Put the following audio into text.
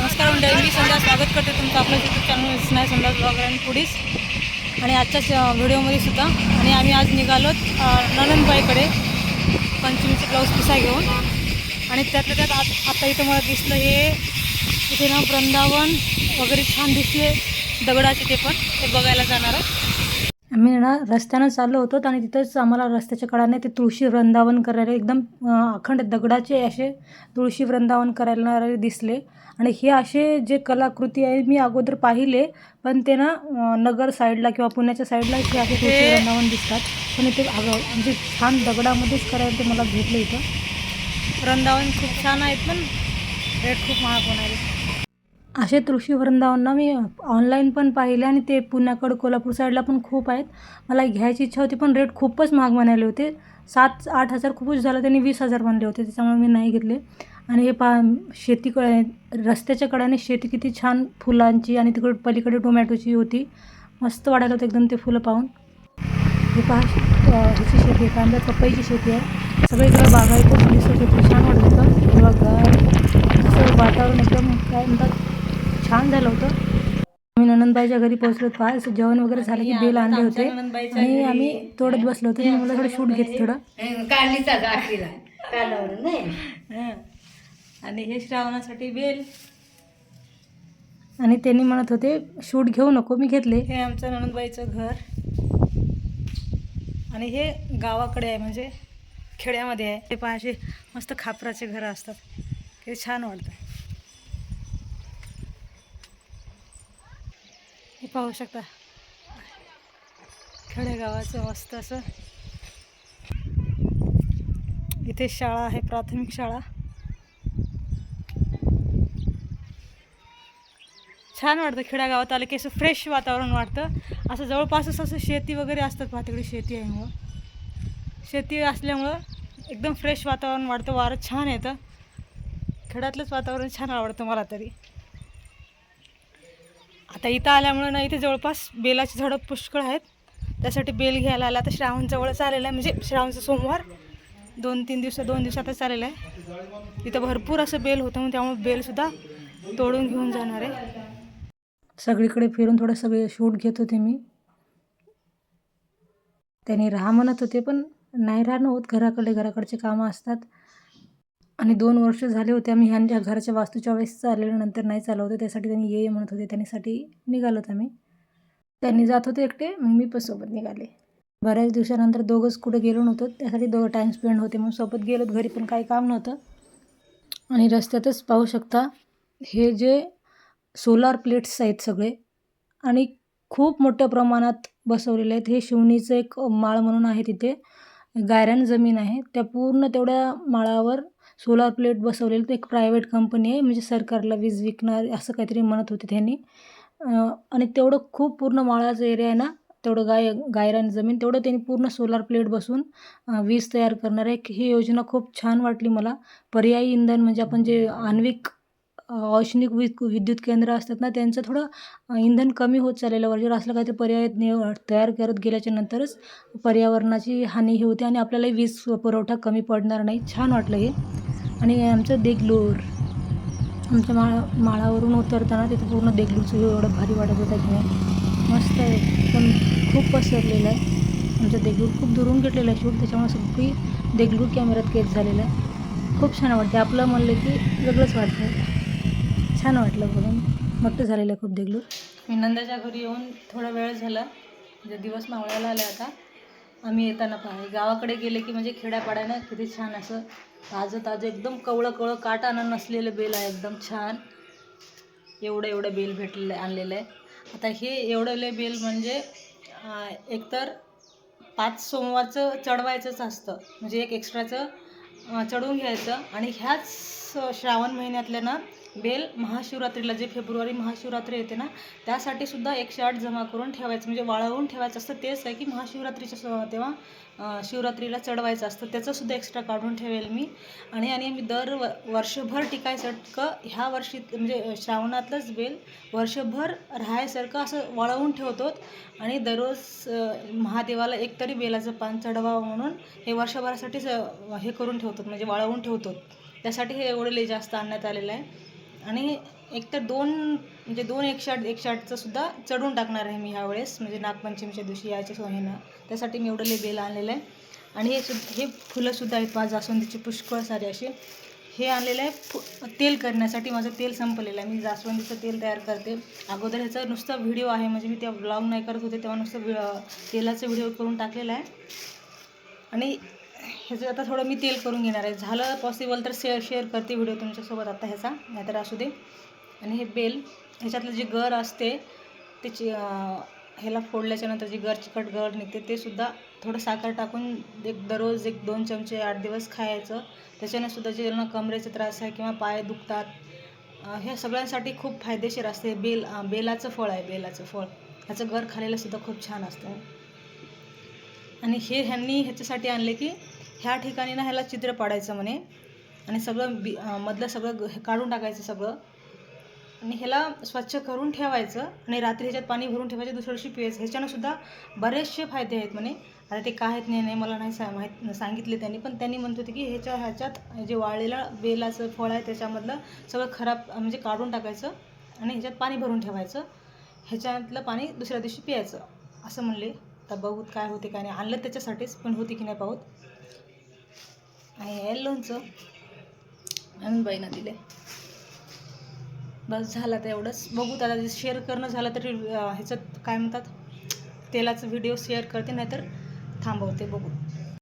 नमस्कार मंडळी, मी संध्या स्वागत करते तुमचं आपलं यूट्यूब चॅनल स्नाय संध्या ब्लॉगर आणि फूडीज आणि आजच्या व्हिडिओमध्ये सुद्धा. आणि आम्ही आज निघालो ननंदबाईकडे पंचमीचे ब्लाऊज पिसा घेऊन. आणि त्यातल्या त्यात आता इथं मला दिसलं हे इथे ना वृंदावन वगैरे छान दिसले दगडाचे, ते पण ते बघायला जाणार आहे. आम्ही ना रस्त्यानं चाललो होतो आणि तिथंच आम्हाला रस्त्याच्या कडाने ते तुळशी वृंदावन करायला एकदम अखंड दगडाचे असे तुळशी वृंदावन करायला दिसले. आणि हे असे जे कलाकृती आहे मी अगोदर पाहिले, पण ते ना नगर साईडला किंवा पुण्याच्या साईडला हे असे तुळशी वृंदावन दिसतात, पण ते म्हणजे छान दगडामध्येच करायला ते मला भेटलं. इथं वृंदावन खूप छान आहेत, पण रेट खूप महाग होणार आहे. असे तुळशी वृंदावन ना मी ऑनलाईन पण पाहिले आणि ते पुण्याकडं कोल्हापूर साईडला पण खूप आहेत. मला घ्यायची इच्छा होती, पण रेट खूपच महाग म्हणाले होते. 7-8 हजार खूपच झालं, त्यांनी 20,000 म्हणले होते, त्याच्यामुळे मी नाही घेतले. आणि हे रस्त्याच्या कडेने शेती किती छान फुलांची आणि तिकडे पलीकडे टोमॅटोची होती. मस्त वाटायला होतं एकदम ते फुलं पाहून. हे पहा ह्याची शेती आहे, कांदा पपईची शेती आहे. सगळीकडे बागायतच दिसत होतं, छान वाटत होतं. हिरवागार असं वातावरण एकदम काय म्हणतात छान झालं होतं. आम्ही ननंदबाईच्या घरी पोहोचलो. पास जेवण वगैरे झालं की बेल आणले होते आणि आम्ही तोडत बसलो होतो. मला थोडं शूट घेते थोडं. आणि हे श्रावणासाठी बेल. आणि त्यांनी म्हणत होते शूट घेऊ नको, मी घेतले. हे आमचं ननंदबाईचं घर आणि हे गावाकडे आहे, म्हणजे खेड्यामध्ये आहे. ते पहा असे मस्त खापराचे घरं असतात, ते छान वाटतं. हे पाहू शकता खेडेगावाचं मस्त असं. इथे शाळा आहे, प्राथमिक शाळा. छान वाटतं खेड्यागावात आलं की असं फ्रेश वातावरण वाटतं. असं जवळपासच असं शेती वगैरे असतात पहा, तिकडे शेती आहे, मग शेती असल्यामुळं एकदम फ्रेश वातावरण वाटतं. वारं छान येतं. खेड्यातलंच वातावरण छान आवडतं मला तरी. आता इथं आल्यामुळं ना इथे जवळपास बेलाची झाडं पुष्कळ आहेत, त्यासाठी बेल घ्यायला आला. आता श्रावण जवळच आलेलं आहे, म्हणजे श्रावणचं सोमवार 2 दिवसातच आलेलं आहे. इथं भरपूर असं बेल होतं, मग त्यामुळे बेलसुद्धा तोडून घेऊन जाणार आहे. सगळीकडे फिरून थोडं सगळे शूट घेत होते मी. त्यांनी राहा म्हणत होते, पण नाही राहणं होत, घराकडचे कामं असतात. आणि 2 वर्ष झाले होते आम्ही ह्यांच्या घराच्या वास्तूच्या वेळेस चाललेलं, नंतर नाही चाललं होतं. त्यासाठी त्यांनी ये म्हणत होते, त्यांच्यासाठी निघालोत आम्ही. त्यांनी जात होते एकटे, मग मी पण सोबत निघाले. बऱ्याच दिवसानंतर दोघंच कुठे गेलो नव्हतो, त्यासाठी दोघं टाईम स्पेंड होते म्हणून सोबत गेलोत. घरी पण काही काम नव्हतं. आणि रस्त्यातच पाहू शकता हे जे सोलार प्लेट्स आहेत सगळे, आणि खूप मोठ्या प्रमाणात बसवलेले आहेत. हे शिवणीचं एक माळ म्हणून आहे, तिथे गायरान जमीन आहे, त्या पूर्ण तेवढ्या माळावर सोलार प्लेट बसवलेलं. ते एक प्रायव्हेट कंपनी आहे, म्हणजे सरकारला वीज विकणार असं काहीतरी म्हणत होते त्यांनी. आणि तेवढं खूप पूर्ण माळाचं एरिया आहे ना, तेवढं गायरान जमीन, तेवढं त्यांनी पूर्ण सोलार प्लेट बसून वीज तयार करणार आहे. ही योजना खूप छान वाटली मला. पर्यायी इंधन म्हणजे आपण जे आण्विक औष्णिक विद्युत केंद्र असतात ना, त्यांचं थोडं इंधन कमी होत चाललेलं वरचेवर असलं काहीतरी पर्याय तयार करत गेल्याच्या नंतरच पर्यावरणाची हानी होते आणि आपल्याला वीज पुरवठा कमी पडणार नाही. छान वाटलं हे. आणि आमचं देगलूर, आमच्या माळावरून उतरताना तिथे पूर्ण देगलूरचं एवढं भारी वाटत होतं की मस्त आहे, पण खूप पसरलेलं आहे. आमचं देगलूर खूप दुरून घेतलेलं आहे शूट, त्याच्यामुळे सगळी देगलूर कॅमेऱ्यात कैद झालेलं आहे. खूप छान वाटते. आपलं म्हणलं की वेगळंच वाटतं. छान वाटलं बघून. मोठं झालेलं आहे खूप देगलूर. मी नंदाच्या घरी येऊन थोडा वेळ झाला, म्हणजे दिवस मावळायला आले आता. आम्ही येताना पहा गावाकडे गेले की म्हणजे खेड्यापाड्यानं किती छान असं ताजं एकदम कवळं काटानं नसलेलं बेल आहे, एकदम छान. एवढं बेल आणलेलं आहे. आता हे एवढंले बेल म्हणजे एकतर 5 सोमवारचं चढवायचंच असतं, म्हणजे एक एक्स्ट्राचं चढवून घ्यायचं. आणि ह्याच श्रावण महिन्यातल्या ना बेल महाशिवरात्रीला, जे फेब्रुवारी महाशिवरात्री येते ना, त्यासाठी सुद्धा 108 जमा करून ठेवायचं, म्हणजे वाळवून ठेवायचं असतं. तेच आहे की महाशिवरात्रीच्या तेव्हा शिवरात्रीला चढवायचं असतं, त्याचंसुद्धा एक्स्ट्रा काढून ठेवेल मी. आणि मी वर्षभर टिकायसारखं ह्या वर्षी म्हणजे श्रावणातलंच बेल वर्षभर राहायसारखं असं वाळवून ठेवतो. आणि दररोज महादेवाला एकतरी बेलाचं पान चढवावं म्हणून हे वर्षभरासाठीच हे करून ठेवतो, म्हणजे वाळवून ठेवतो. त्यासाठी हे एवढं लई जास्त आणण्यात आलेलं आहे. आणि एक तर दोन 108चं सुद्धा चढून टाकणार आहे मी ह्यावेळेस, म्हणजे नागपंचमीच्या दिवशी यायच्या सोयीनं. त्यासाठी मी एवढं बेल आणलेलं आहे. आणि हे फुलंसुद्धा आहेत माझ्या जास्वंदीचे पुष्कळ सारे असे. हे आणलेलं आहे तेल करण्यासाठी. माझं तेल संपलेलं आहे. मी जास्वंदीचं तेल तयार करते. अगोदर ह्याचा नुसता व्हिडिओ आहे, म्हणजे मी त्या व्लॉग नाही करत होते तेव्हा नुसतं तेलाचं व्हिडिओ करून टाकलेला आहे. आणि ह्याचं आता थोडं मी तेल करून घेणार आहे. झालं पॉसिबल तर शेअर करते व्हिडिओ तुमच्यासोबत आता ह्याचा, नाहीतर असू दे. आणि हे बेल ह्याच्यातलं जे गर असते त्याची ह्याला फोडल्याच्यानंतर जी चिकट गर निघते ते सुद्धा थोडं साखर टाकून दररोज 1-2 चमचे 8 दिवस खायचं. त्याच्याने सुद्धा जे कमरेचा त्रास आहे किंवा पाय दुखतात, ह्या सगळ्यांसाठी खूप फायदेशीर असते. बेलाचं फळ आहे, बेलाचं फळ. ह्याचं गर खाल्लेलं सुद्धा खूप छान असतं. आणि ह्यांनी ह्याच्यासाठी आणले की ह्या ठिकाणी ना ह्याला चित्र पाडायचं म्हणे, आणि सगळं मधलं सगळं काढून टाकायचं सगळं, आणि ह्याला स्वच्छ करून ठेवायचं, आणि रात्री ह्याच्यात पाणी भरून ठेवायचं, दुसऱ्या दिवशी प्यायचं. ह्याच्यानं सुद्धा बरेचसे फायदे आहेत म्हणे. आता ते काय आहेत नाही मला नाही सांगितले त्यांनी, पण त्यांनी म्हणत होते की ह्याच्यात जे वाळलेलं बेलाचं फळ आहे त्याच्यामधलं सगळं खराब म्हणजे काढून टाकायचं, आणि ह्याच्यात पाणी भरून ठेवायचं, ह्याच्यातलं पाणी दुसऱ्या दिवशी प्यायचं असं म्हणले. तर बघूत काय होते काय नाही. आणलं त्याच्यासाठीच, पण होती की नाही पाहूत. आणि लोणचं बाईनं दिले. बस झालं तर एवढंच. बघूत आता शेअर करणं झालं तरी ह्याच्यात काय म्हणतात तेलाचं व्हिडिओ शेअर करते, नाहीतर थांबवते. बघू.